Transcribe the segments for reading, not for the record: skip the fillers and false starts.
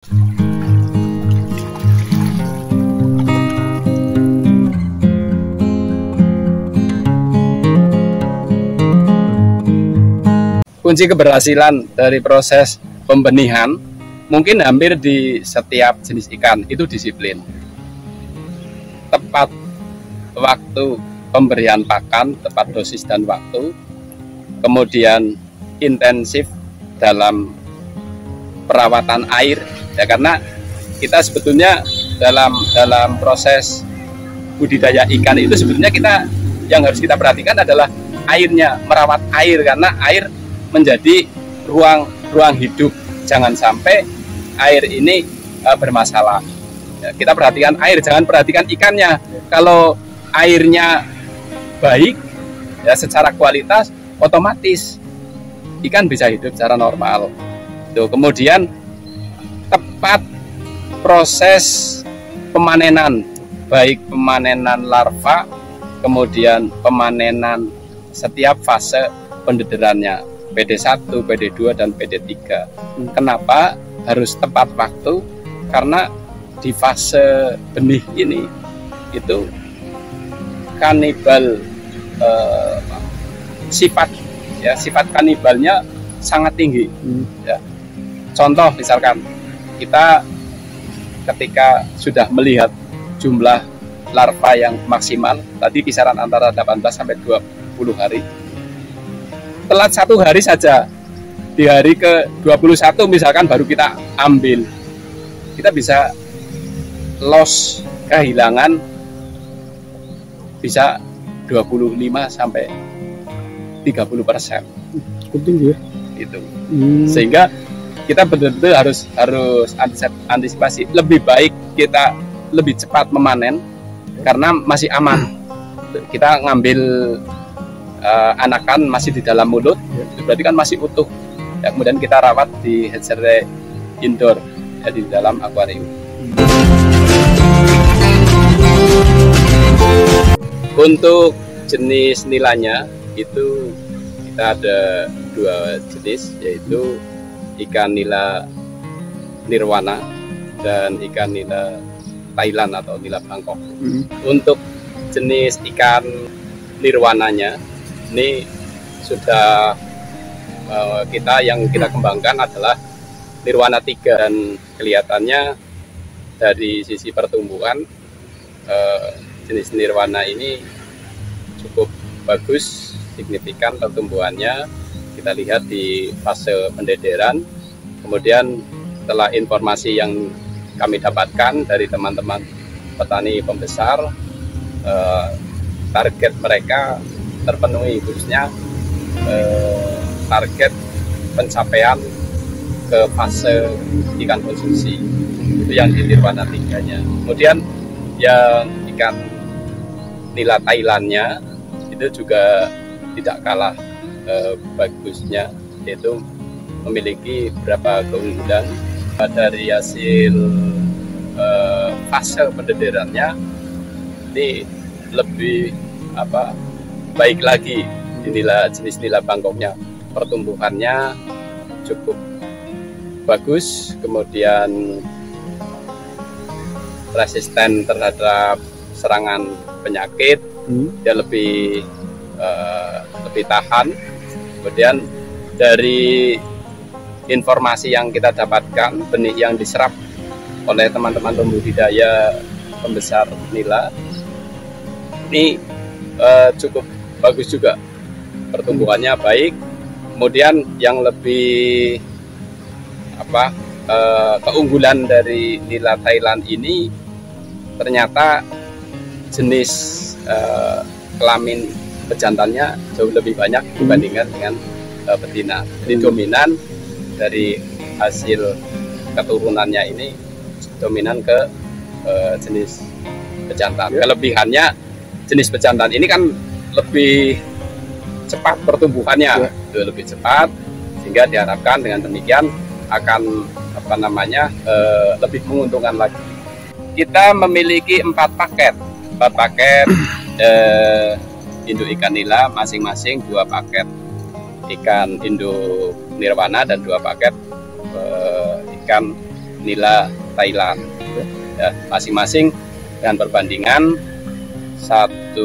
Kunci keberhasilan dari proses pembenihan mungkin hampir di setiap jenis ikan itu disiplin. Tepat waktu pemberian pakan, tepat dosis dan waktu, kemudian intensif dalam perawatan air, ya, karena kita sebetulnya dalam proses budidaya ikan itu sebetulnya yang harus kita perhatikan adalah airnya, merawat air, karena air menjadi ruang hidup. Jangan sampai air ini bermasalah. Ya, kita perhatikan air, jangan perhatikan ikannya. Kalau airnya baik, ya secara kualitas, otomatis ikan bisa hidup secara normal. Tuh, kemudian tepat proses pemanenan, baik pemanenan larva, kemudian pemanenan setiap fase pendederannya. PD1, PD2, dan PD3. Kenapa harus tepat waktu? Karena di fase benih ini itu kanibal, sifat kanibalnya sangat tinggi. Ya. Contoh misalkan kita ketika sudah melihat jumlah larva yang maksimal, tadi kisaran antara 18 sampai 20 hari. Telat 1 hari saja, di hari ke-21 misalkan baru kita ambil, kita bisa loss, kehilangan bisa 25 sampai 30%. Cukup tinggi ya? Itu. Sehingga kita betul-betul harus antisipasi. Lebih baik kita lebih cepat memanen karena masih aman. Kita ngambil anakan masih di dalam mulut, itu berarti kan masih utuh. Ya, kemudian kita rawat di hatchery indoor, ya, di dalam akuarium. Untuk jenis nilanya itu kita ada 2 jenis, yaitu ikan nila nirwana dan ikan nila Thailand atau nila Bangkok. Untuk jenis ikan nirwananya ini sudah yang kita kembangkan adalah Nirwana 3, dan kelihatannya dari sisi pertumbuhan jenis Nirwana ini cukup bagus, signifikan pertumbuhannya. Kita lihat di fase pendederan. Kemudian setelah informasi yang kami dapatkan dari teman-teman petani pembesar, target mereka terpenuhi, khususnya target pencapaian ke fase ikan konsumsi, itu yang di Nirwana 3-nya. Kemudian yang ikan nila Thailandnya itu juga tidak kalah bagusnya, yaitu memiliki beberapa keunggulan. Dari hasil fase pendederannya ini lebih baik lagi di jenis nila Bangkoknya. Pertumbuhannya cukup bagus, kemudian resisten terhadap serangan penyakit, dia lebih tahan. Kemudian dari informasi yang kita dapatkan, benih yang diserap oleh teman-teman pembudidaya pembesar nila ini cukup bagus juga, pertumbuhannya baik. Kemudian yang lebih keunggulan dari nila Thailand ini ternyata jenis kelamin pejantannya jauh lebih banyak dibandingkan dengan betina. Jadi dominan dari hasil keturunannya ini dominan ke jenis pejantan. Kelebihannya jenis pejantan ini kan lebih cepat pertumbuhannya, lebih cepat, sehingga diharapkan dengan demikian akan lebih menguntungkan lagi. Kita memiliki 4 paket induk ikan nila, masing-masing 2 paket ikan induk nirwana dan 2 paket ikan nila Thailand. Ya, masing-masing dengan perbandingan 100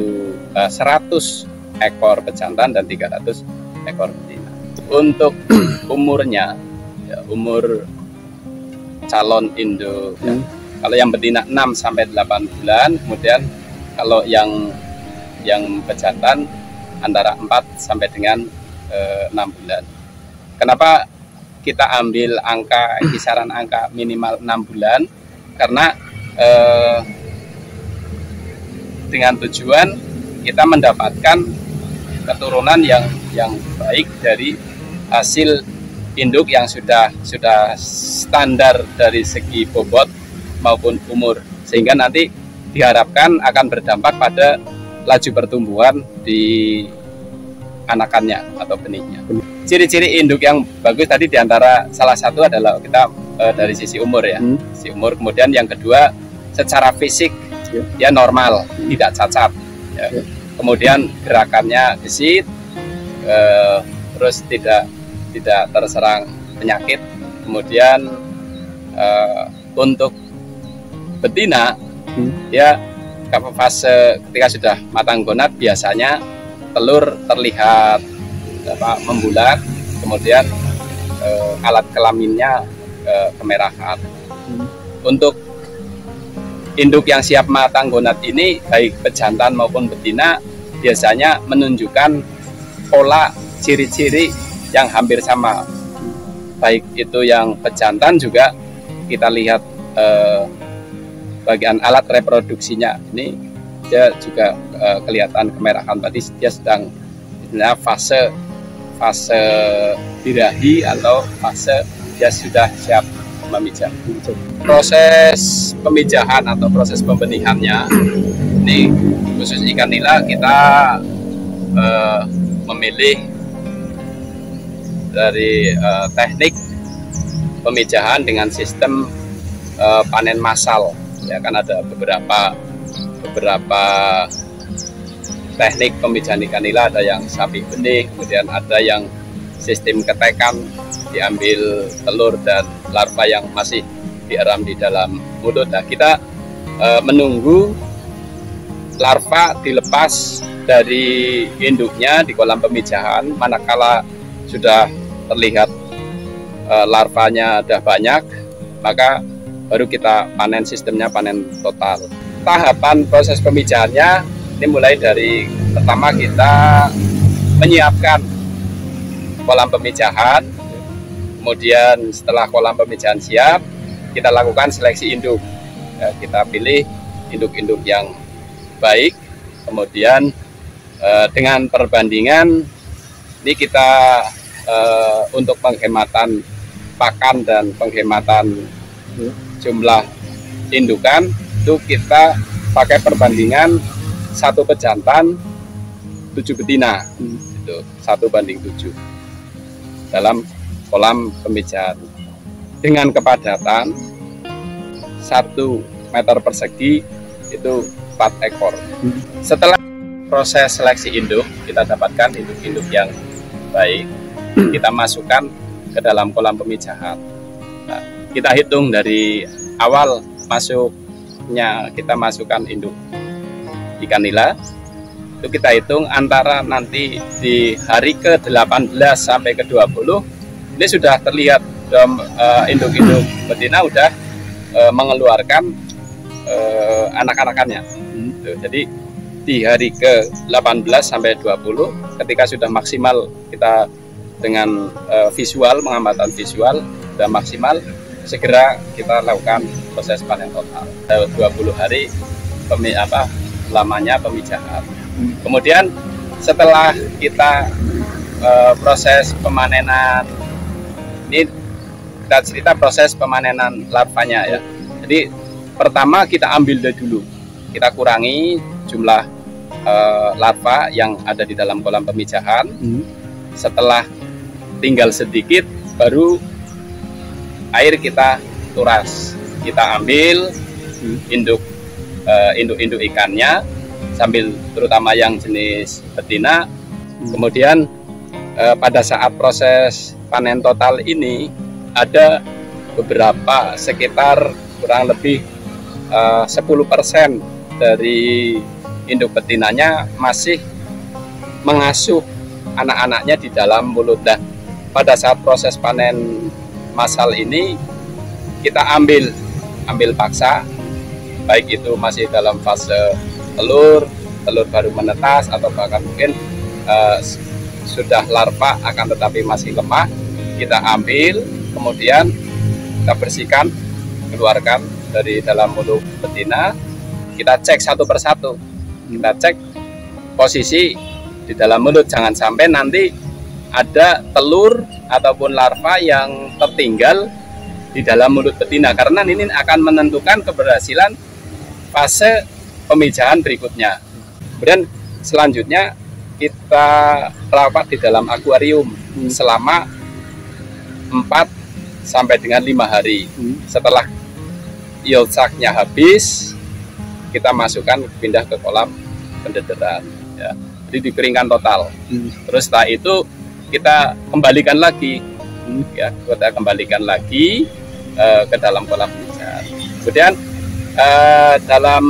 ekor pejantan dan 300 ekor betina. Untuk umurnya, ya, umur calon induk, ya, kalau yang betina 6 sampai 8 bulan, kemudian kalau yang pejantan antara 4 sampai dengan 6 bulan. Kenapa kita ambil kisaran angka minimal 6 bulan? Karena dengan tujuan kita mendapatkan keturunan yang baik dari hasil induk yang sudah standar dari segi bobot maupun umur, sehingga nanti diharapkan akan berdampak pada laju pertumbuhan di anakannya atau benihnya. Ciri-ciri induk yang bagus tadi diantara salah satu adalah kita dari sisi umur, ya, sisi umur. Kemudian yang kedua secara fisik ya normal, tidak cacat, ya. Kemudian gerakannya gesit, terus tidak terserang penyakit. Kemudian untuk betina ya fase ketika sudah matang gonad biasanya telur terlihat membulat, kemudian alat kelaminnya kemerahan. Untuk induk yang siap matang gonad ini, baik pejantan maupun betina, biasanya menunjukkan pola ciri-ciri yang hampir sama. Baik itu yang pejantan juga kita lihat bagian alat reproduksinya ini, dia juga kelihatan kemerahan. Tadi dia sedang fase birahi atau fase dia sudah siap memijah. Proses pemijahan atau proses pembenihannya ini khusus ikan nila kita memilih dari teknik pemijahan dengan sistem panen massal, ya kan ada beberapa teknik pemijahan ikan nila. Ada yang sapi benih, kemudian ada yang sistem ketekan, diambil telur dan larva yang masih dieram di dalam mulut. Nah, kita menunggu larva dilepas dari induknya di kolam pemijahan. Manakala sudah terlihat larvanya sudah banyak, maka baru kita panen, sistemnya panen total. Tahapan proses pemijahannya ini mulai dari pertama kita menyiapkan kolam pemijahan. Kemudian setelah kolam pemijahan siap, kita lakukan seleksi induk. Ya, kita pilih induk-induk yang baik. Kemudian dengan perbandingan ini kita untuk penghematan pakan dan penghematan jumlah indukan itu kita pakai perbandingan 1 pejantan 7 betina, itu 1:7 dalam kolam pemijahan dengan kepadatan 1 meter persegi itu 4 ekor. Setelah proses seleksi induk, kita dapatkan induk-induk yang baik, kita masukkan ke dalam kolam pemijahan. Nah, kita hitung dari awal masuknya, kita masukkan induk ikan nila, itu kita hitung antara nanti di hari ke-18 sampai ke-20 ini sudah terlihat induk-induk betina udah mengeluarkan anak-anakannya. Jadi di hari ke-18 sampai 20 ketika sudah maksimal, kita dengan visual, pengamatan visual sudah maksimal, segera kita lakukan proses panen total. 20 hari lamanya pemijahan. Kemudian setelah kita proses pemanenan, ini kita cerita proses pemanenan larvanya, ya. Jadi pertama kita ambil dulu, kita kurangi jumlah larva yang ada di dalam kolam pemijahan. Setelah tinggal sedikit, baru air kita turas, kita ambil induk ikannya, sambil terutama yang jenis betina. Kemudian pada saat proses panen total ini ada beberapa sekitar kurang lebih 10% dari induk betinanya masih mengasuh anak-anaknya di dalam mulut. Nah, pada saat proses panen massal ini kita ambil paksa, baik itu masih dalam fase telur baru menetas, atau bahkan mungkin sudah larva akan tetapi masih lemah, kita ambil, kemudian kita bersihkan, keluarkan dari dalam mulut betina, kita cek satu persatu, kita cek posisi di dalam mulut, jangan sampai nanti ada telur ataupun larva yang tertinggal di dalam mulut betina, karena ini akan menentukan keberhasilan fase pemijahan berikutnya. Kemudian selanjutnya kita rawat di dalam akuarium selama 4 sampai dengan 5 hari. Setelah yield sac-nya habis, kita masukkan, pindah ke kolam pendederan, ya. Jadi dikeringkan total. Terus setelah itu kita kembalikan lagi, ya, kita kembalikan lagi ke dalam kolam pemijahan. Kemudian dalam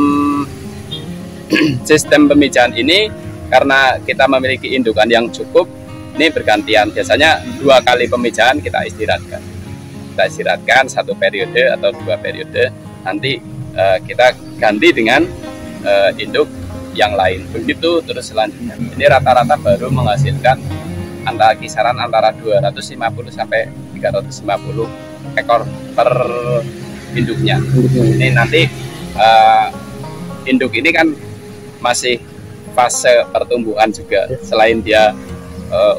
sistem pemijahan ini, karena kita memiliki indukan yang cukup, ini bergantian. Biasanya 2 kali pemijahan kita istirahatkan. Kita istirahatkan 1 periode atau 2 periode. Nanti kita ganti dengan induk yang lain. Begitu terus selanjutnya. Ini rata-rata baru menghasilkan kisaran antara 250 sampai 350 ekor per induknya. Ini nanti induk ini kan masih fase pertumbuhan juga. Selain dia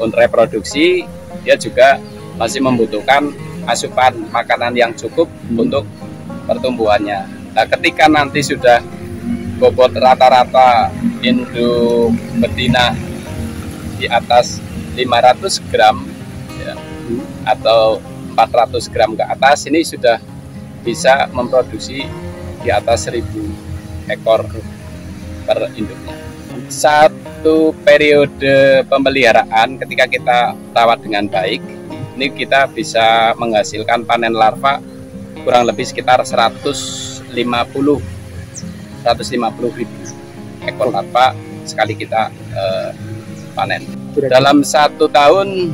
untuk reproduksi, dia juga masih membutuhkan asupan makanan yang cukup untuk pertumbuhannya. Nah, ketika nanti sudah bobot rata-rata induk betina di atas 500 gram, ya, atau 400 gram ke atas, ini sudah bisa memproduksi di atas 1000 ekor per induknya. Satu periode pemeliharaan ketika kita rawat dengan baik, ini kita bisa menghasilkan panen larva kurang lebih sekitar 150.000 ekor larva sekali kita panen. Dalam 1 tahun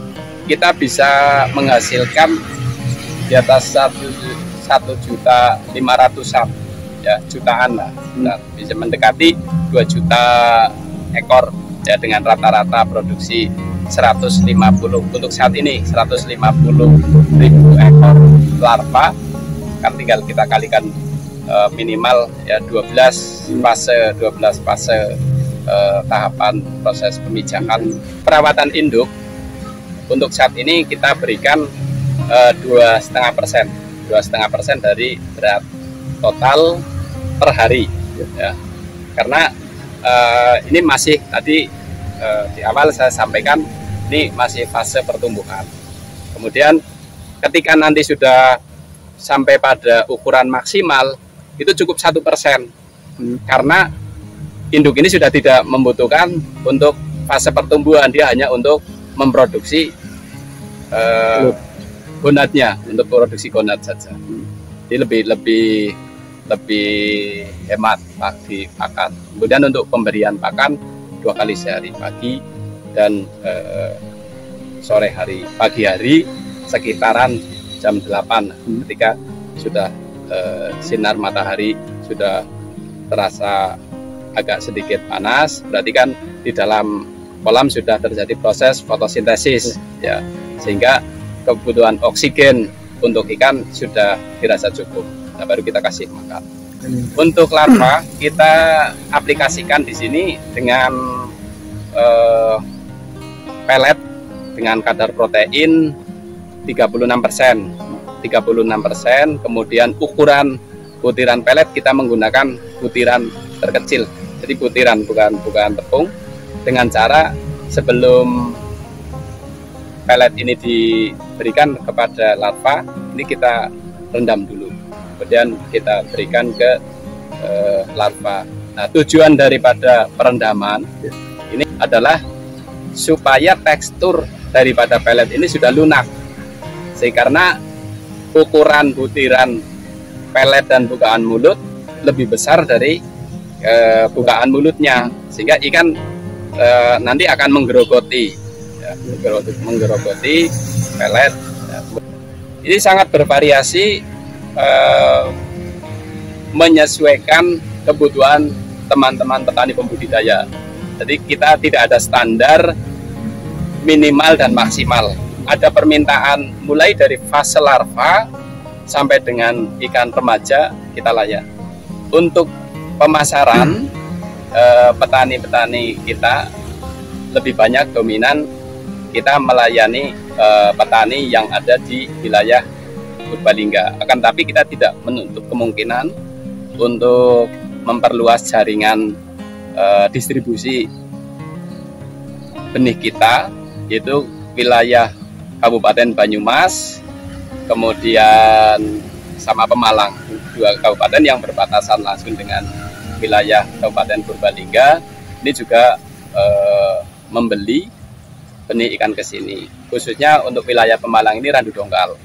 kita bisa menghasilkan di atas 1.500.000, ya, jutaan lah. Nah, bisa mendekati 2 juta ekor, ya, dengan rata-rata produksi 150 untuk saat ini 150.000 ekor larva. Kan tinggal kita kalikan minimal, ya, 12 fase tahapan proses pemijahan. Perawatan induk untuk saat ini kita berikan 2,5% dari berat total per hari, ya. Karena ini masih tadi di awal saya sampaikan, ini masih fase pertumbuhan. Kemudian ketika nanti sudah sampai pada ukuran maksimal, itu cukup 1%, karena induk ini sudah tidak membutuhkan untuk fase pertumbuhan, dia hanya untuk memproduksi gonadnya, untuk produksi gonad saja. Jadi lebih hemat di pakan. Kemudian untuk pemberian pakan 2 kali sehari, pagi dan sore hari. Pagi hari sekitaran jam 8 ketika sudah sinar matahari sudah terasa agak sedikit panas, berarti kan di dalam kolam sudah terjadi proses fotosintesis, ya, sehingga kebutuhan oksigen untuk ikan sudah dirasa cukup. Nah, baru kita kasih makan. Untuk larva kita aplikasikan di sini dengan pelet dengan kadar protein 36%. Kemudian ukuran butiran pelet kita menggunakan butiran terkecil, jadi butiran bukan tepung. Dengan cara sebelum pelet ini diberikan kepada larva, ini kita rendam dulu, kemudian kita berikan ke larva. Nah, tujuan daripada perendaman ini adalah supaya tekstur daripada pelet ini sudah lunak. Karena ukuran butiran pelet dan bukaan mulut lebih besar dari bukaan mulutnya, sehingga ikan nanti akan menggerogoti, ya, menggerogoti pelet. Ya. Ini sangat bervariasi, menyesuaikan kebutuhan teman-teman petani pembudidaya. Jadi kita tidak ada standar minimal dan maksimal. Ada permintaan mulai dari fase larva sampai dengan ikan remaja kita layak. Untuk pemasaran, petani-petani kita lebih banyak dominan kita melayani petani yang ada di wilayah Purbalingga. Akan tapi kita tidak menutup kemungkinan untuk memperluas jaringan distribusi benih kita, yaitu wilayah Kabupaten Banyumas, kemudian sama Pemalang, 2 kabupaten yang berbatasan langsung dengan wilayah Kabupaten Purbalingga. Ini juga membeli benih ikan ke sini, khususnya untuk wilayah Pemalang ini Randu Dongkal.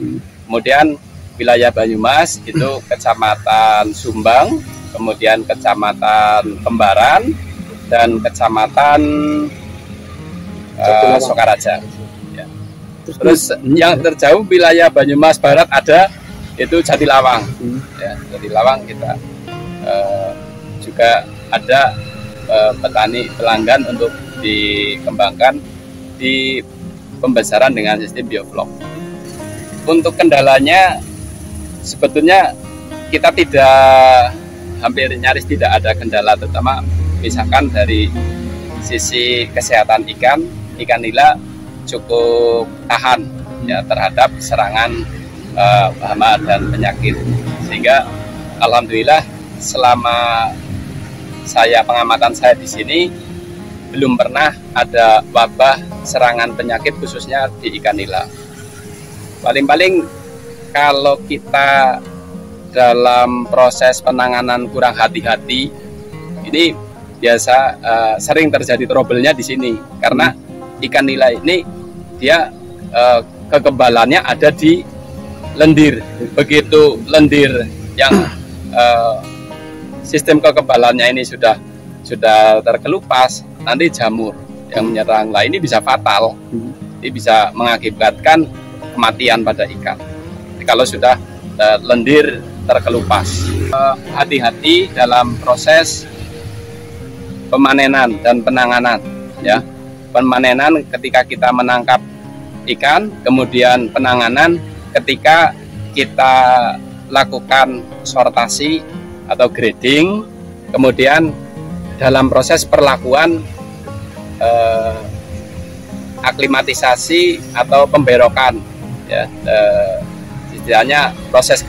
Kemudian wilayah Banyumas itu Kecamatan Sumbang, kemudian Kecamatan Kembaran, dan Kecamatan Sokaraja. Ya. Terus yang terjauh wilayah Banyumas Barat ada itu Jatilawang. Ya, Jatilawang kita juga ada petani pelanggan untuk dikembangkan di pembesaran dengan sistem bioflok. Untuk kendalanya sebetulnya kita hampir nyaris tidak ada kendala, terutama misalkan dari sisi kesehatan ikan nila cukup tahan ya terhadap serangan hama dan penyakit, sehingga alhamdulillah selama pengamatan saya di sini belum pernah ada wabah serangan penyakit khususnya di ikan nila. Paling-paling kalau kita dalam proses penanganan kurang hati-hati, ini biasa sering terjadi trouble-nya di sini, karena ikan nila ini dia kekebalannya ada di lendir. Begitu lendir yang sistem kekebalannya ini sudah terkelupas, nanti jamur yang menyerang. Lah ini bisa fatal, ini bisa mengakibatkan kematian pada ikan kalau sudah lendir terkelupas. Hati-hati dalam proses pemanenan dan penanganan, ya. Pemanenan ketika kita menangkap ikan, kemudian penanganan ketika kita lakukan sortasi atau grading, kemudian dalam proses perlakuan aklimatisasi atau pemberokan, ya, istilahnya proses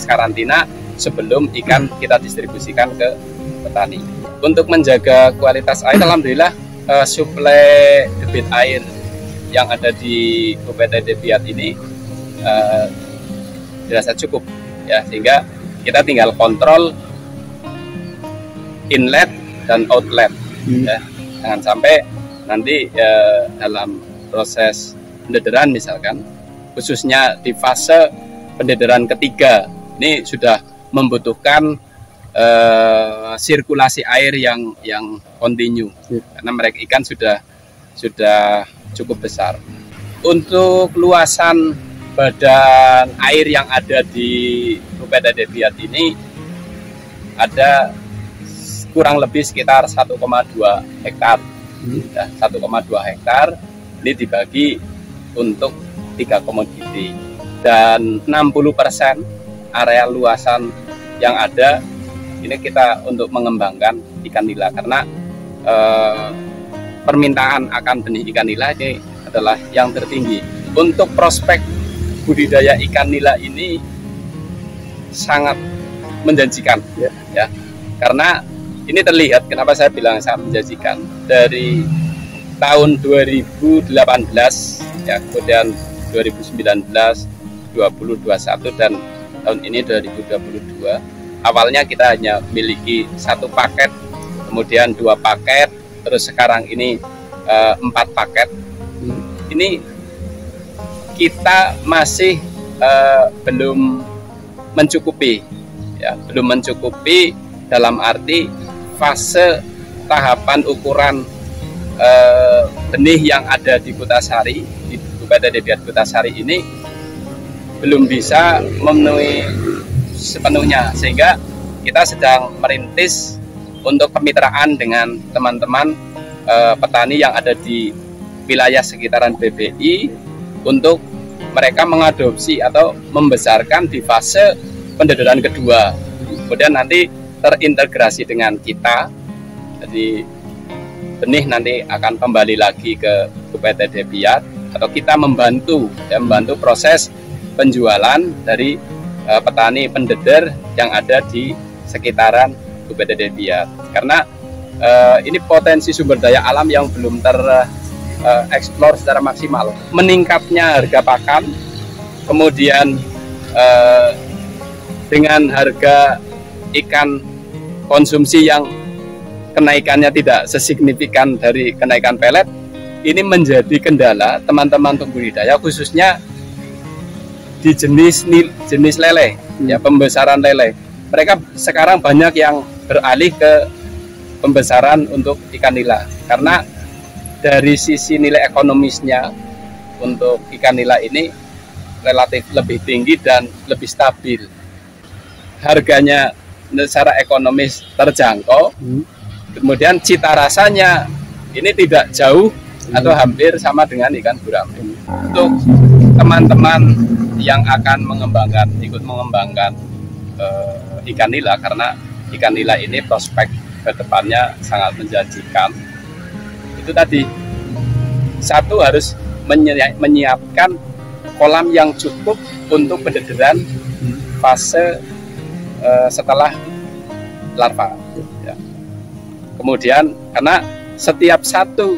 karantina sebelum ikan kita distribusikan ke petani. Untuk menjaga kualitas air, alhamdulillah suplai debit air yang ada di UPT Debiat ini dirasa cukup, ya, sehingga kita tinggal kontrol inlet dan outlet, ya. Jangan sampai nanti dalam proses pendederan misalkan, khususnya di fase pendederan ketiga, ini sudah membutuhkan sirkulasi air yang kontinu, karena mereka ikan sudah cukup besar. Untuk luasan badan air yang ada di UPT Debiat ini ada kurang lebih sekitar 1,2 hektar. 1,2 hektar ini dibagi untuk 3 komoditi, dan 60% area luasan yang ada ini kita untuk mengembangkan ikan nila, karena permintaan akan benih ikan nila ini adalah yang tertinggi. Untuk prospek budidaya ikan nila ini sangat menjanjikan, ya, karena ini terlihat, kenapa saya bilang sangat menjanjikan, dari tahun 2018, ya, kemudian 2019, 2021, dan tahun ini 2022. Awalnya kita hanya memiliki 1 paket, kemudian 2 paket, terus sekarang ini 4 paket. Ini kita masih belum mencukupi, ya, belum mencukupi dalam arti fase tahapan ukuran benih yang ada di Kutasari, di UPTD Biak Kutasari ini belum bisa memenuhi sepenuhnya, sehingga kita sedang merintis untuk kemitraan dengan teman-teman petani yang ada di wilayah sekitaran BBI untuk mereka mengadopsi atau membesarkan di fase pendederan kedua, kemudian nanti terintegrasi dengan kita. Jadi benih nanti akan kembali lagi ke UPTD Biak, atau kita membantu proses penjualan dari petani pendeder yang ada di sekitaran UPTD Biak. Karena ini potensi sumber daya alam yang belum tereksplor secara maksimal. Meningkatnya harga pakan, kemudian dengan harga ikan konsumsi yang kenaikannya tidak sesignifikan dari kenaikan pelet, ini menjadi kendala teman-teman pembudidaya, khususnya di jenis lele, ya, pembesaran lele. Mereka sekarang banyak yang beralih ke pembesaran untuk ikan nila, karena dari sisi nilai ekonomisnya untuk ikan nila ini relatif lebih tinggi dan lebih stabil. Harganya secara ekonomis terjangkau. Kemudian cita rasanya ini tidak jauh atau hampir sama dengan ikan gurame. Untuk teman-teman yang akan ikut mengembangkan ikan nila, karena ikan nila ini prospek ke depannya sangat menjanjikan. Itu tadi, satu harus menyiapkan kolam yang cukup untuk pendederan fase setelah larva. Ya. Kemudian karena setiap satu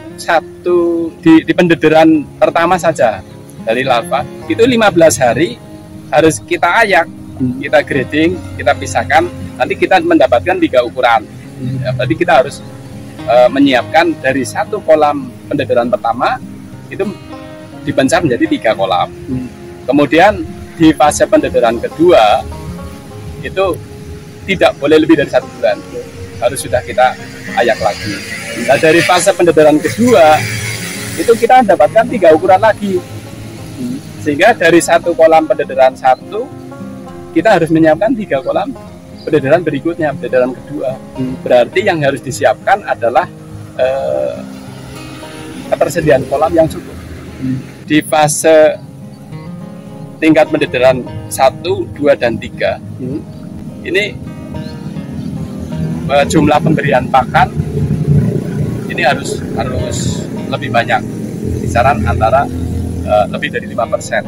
di pendederan pertama saja dari larva itu 15 hari harus kita ayak, kita grading, kita pisahkan, nanti kita mendapatkan 3 ukuran. Ya, berarti kita harus menyiapkan dari satu kolam pendederan pertama itu dipecah menjadi 3 kolam. Kemudian di fase pendederan kedua itu tidak boleh lebih dari 1 bulan, harus sudah kita ayak lagi. Nah, dari fase pendederan kedua itu kita mendapatkan 3 ukuran lagi, sehingga dari satu kolam pendederan satu kita harus menyiapkan 3 kolam pendederan berikutnya, pendederan kedua. Berarti yang harus disiapkan adalah ketersediaan kolam yang cukup. Di fase tingkat pendederan 1, 2, dan 3 ini jumlah pemberian pakan ini harus lebih banyak, kisaran antara lebih dari 5%.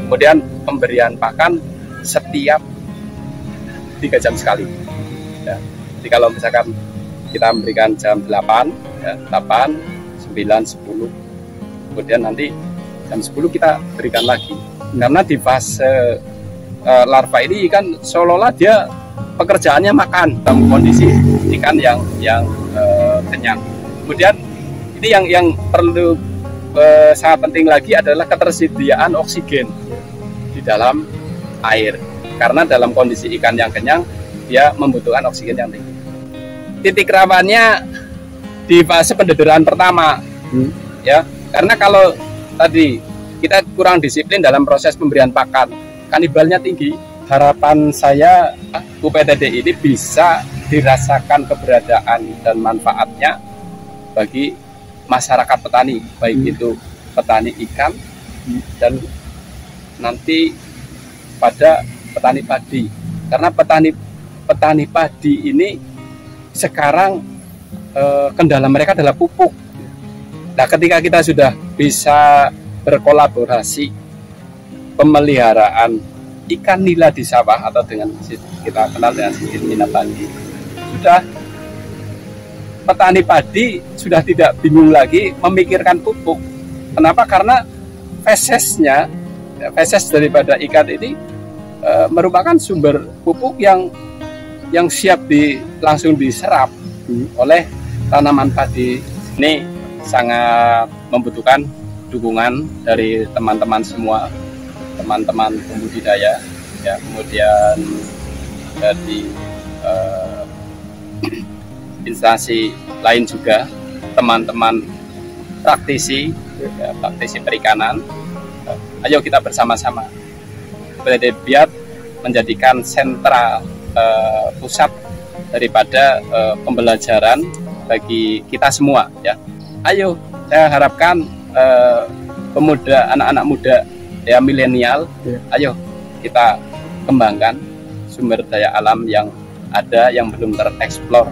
Kemudian pemberian pakan setiap 3 jam sekali. Ya. Jadi kalau misalkan kita memberikan jam 8, ya, 8, 9, 10, kemudian nanti jam 10 kita berikan lagi. Karena di fase larva ini kan seolah-olah dia pekerjaannya makan dalam kondisi ikan yang kenyang. Kemudian ini yang perlu sangat penting lagi adalah ketersediaan oksigen di dalam air. Karena dalam kondisi ikan yang kenyang dia membutuhkan oksigen yang tinggi. Titik rawannya di fase pendederan pertama, ya. Karena kalau tadi kita kurang disiplin dalam proses pemberian pakan, kanibalnya tinggi. Harapan saya UPTD ini bisa dirasakan keberadaan dan manfaatnya bagi masyarakat petani, baik itu petani ikan dan nanti pada petani padi. Karena petani padi ini sekarang kendala mereka adalah pupuk. Nah, ketika kita sudah bisa berkolaborasi pemeliharaan ikan nila di sawah atau dengan kita kenal dengan sistem nila padi, sudah petani padi sudah tidak bingung lagi memikirkan pupuk. Kenapa? Karena feses daripada ikan ini merupakan sumber pupuk yang siap langsung diserap oleh tanaman padi. Ini sangat membutuhkan dukungan dari teman-teman semua teman-teman pembudidaya, ya, kemudian dari instansi lain juga, teman-teman praktisi, ya, praktisi perikanan. Ayo kita bersama-sama biar menjadikan sentra pusat daripada pembelajaran bagi kita semua, ya. Ayo, saya harapkan pemuda, anak-anak muda, ya, milenial, ayo kita kembangkan sumber daya alam yang ada yang belum tereksplor.